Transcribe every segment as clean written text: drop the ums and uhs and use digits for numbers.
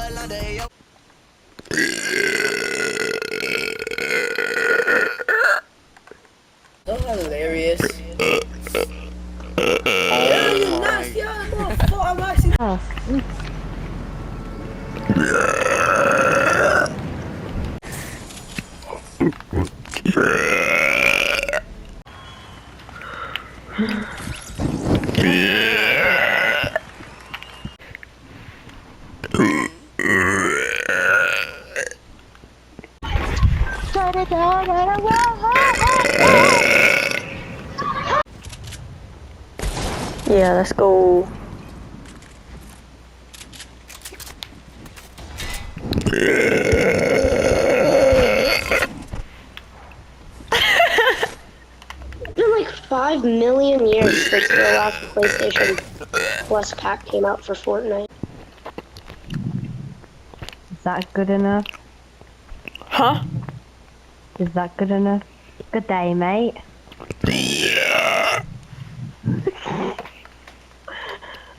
So hilarious. Oh, you nasty motherfucker! I'm actually. Oh. Yeah, let's go. It's been like 5 million years since the last PlayStation Plus pack came out for Fortnite. Is that good enough? Huh? Is that good enough? Good day, mate. Yeah.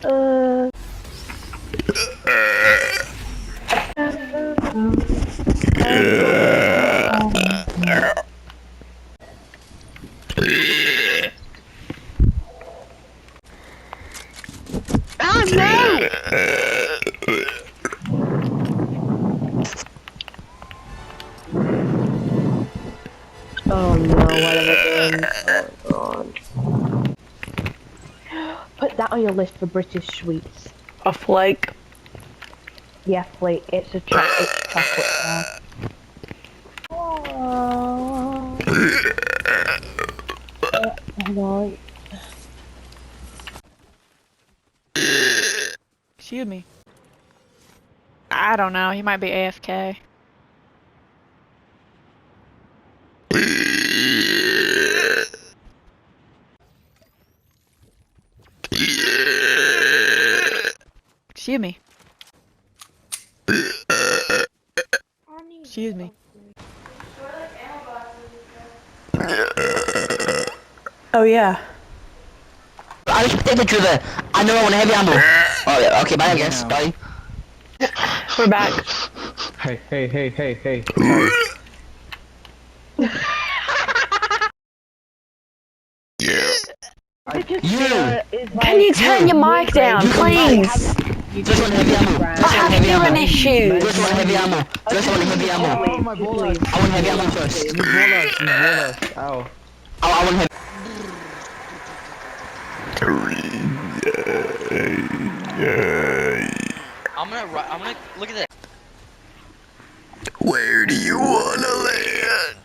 uh. Oh no! Oh no, what have I done? Oh god. Put that on your list for British sweets. A flake. Yeah, flake. It's chocolate bar. Oh. Hello. Excuse me. I don't know. He might be AFK. Excuse me. Excuse me. Oh yeah. I just take a picture of it. I know I want heavy ammo. Oh yeah, okay, bye I guess. Bye. We're back. Hey. Can you turn your mic down, please? Just want heavy ammo. I have hearing issues. Just want heavy ammo. Just want heavy ammo. Oh my balls. I want heavy ammo first. You balls. Ow. I want heavy. I'm gonna look at this. Where do you wanna land?